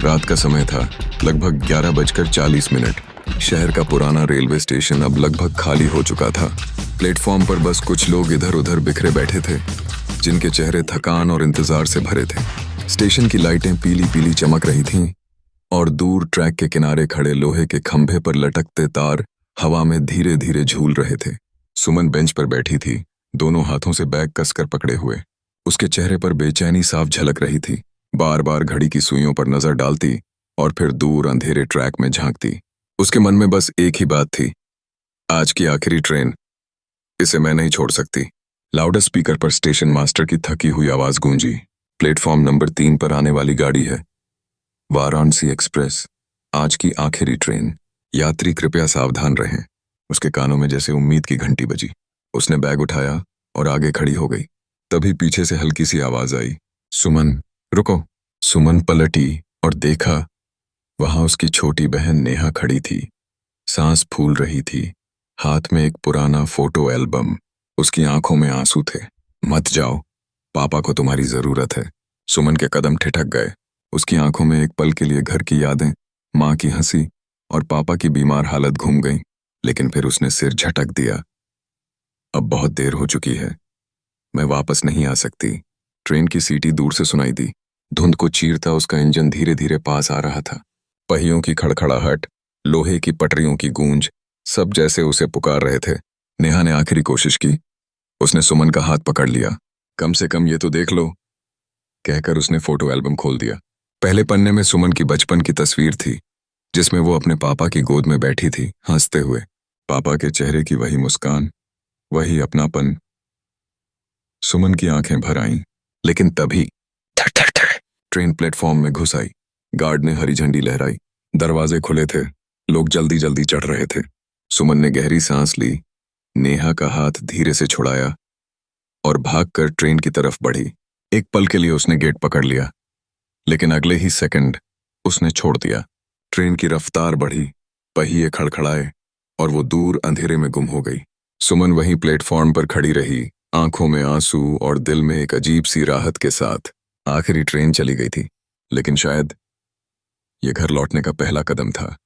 रात का समय था, लगभग 11:40 शहर का पुराना रेलवे स्टेशन अब लगभग खाली हो चुका था। प्लेटफॉर्म पर बस कुछ लोग इधर उधर बिखरे बैठे थे, जिनके चेहरे थकान और इंतजार से भरे थे। स्टेशन की लाइटें पीली पीली चमक रही थीं और दूर ट्रैक के किनारे खड़े लोहे के खंभे पर लटकते तार हवा में धीरे धीरे झूल रहे थे। सुमन बेंच पर बैठी थी, दोनों हाथों से बैग कसकर पकड़े हुए। उसके चेहरे पर बेचैनी साफ झलक रही थी। बार बार घड़ी की सुइयों पर नजर डालती और फिर दूर अंधेरे ट्रैक में झांकती। उसके मन में बस एक ही बात थी, आज की आखिरी ट्रेन, इसे मैं नहीं छोड़ सकती। लाउड स्पीकर पर स्टेशन मास्टर की थकी हुई आवाज गूंजी। प्लेटफॉर्म नंबर 3 पर आने वाली गाड़ी है, वाराणसी एक्सप्रेस, आज की आखिरी ट्रेन, यात्री कृपया सावधान रहें। उसके कानों में जैसे उम्मीद की घंटी बजी। उसने बैग उठाया और आगे खड़ी हो गई। तभी पीछे से हल्की सी आवाज आई, सुमन रुको। सुमन पलटी और देखा, वहां उसकी छोटी बहन नेहा खड़ी थी, सांस फूल रही थी, हाथ में एक पुराना फोटो एल्बम। उसकी आंखों में आंसू थे। मत जाओ, पापा को तुम्हारी जरूरत है। सुमन के कदम ठिठक गए। उसकी आंखों में एक पल के लिए घर की यादें, माँ की हंसी और पापा की बीमार हालत घूम गई। लेकिन फिर उसने सिर झटक दिया। अब बहुत देर हो चुकी है, मैं वापस नहीं आ सकती। ट्रेन की सीटी दूर से सुनाई दी। धुंध को चीरता उसका इंजन धीरे धीरे पास आ रहा था। पहियों की खड़खड़ाहट, लोहे की पटरियों की गूंज, सब जैसे उसे पुकार रहे थे। नेहा ने आखिरी कोशिश की। उसने सुमन का हाथ पकड़ लिया। कम से कम ये तो देख लो, कहकर उसने फोटो एल्बम खोल दिया। पहले पन्ने में सुमन की बचपन की तस्वीर थी, जिसमें वो अपने पापा की गोद में बैठी थी, हंसते हुए। पापा के चेहरे की वही मुस्कान, वही अपनापन। सुमन की आंखें भर आईं। लेकिन तभी धड़ धड़ धड़ ट्रेन प्लेटफॉर्म में घुस आई। गार्ड ने हरी झंडी लहराई। दरवाजे खुले थे, लोग जल्दी जल्दी चढ़ रहे थे। सुमन ने गहरी सांस ली, नेहा का हाथ धीरे से छुड़ाया और भागकर ट्रेन की तरफ बढ़ी। एक पल के लिए उसने गेट पकड़ लिया, लेकिन अगले ही सेकंड उसने छोड़ दिया। ट्रेन की रफ्तार बढ़ी, पहिए खड़खड़ाए और वो दूर अंधेरे में गुम हो गई। सुमन वहीं प्लेटफॉर्म पर खड़ी रही, आंखों में आंसू और दिल में एक अजीब सी राहत के साथ। आखिरी ट्रेन चली गई थी, लेकिन शायद ये घर लौटने का पहला कदम था।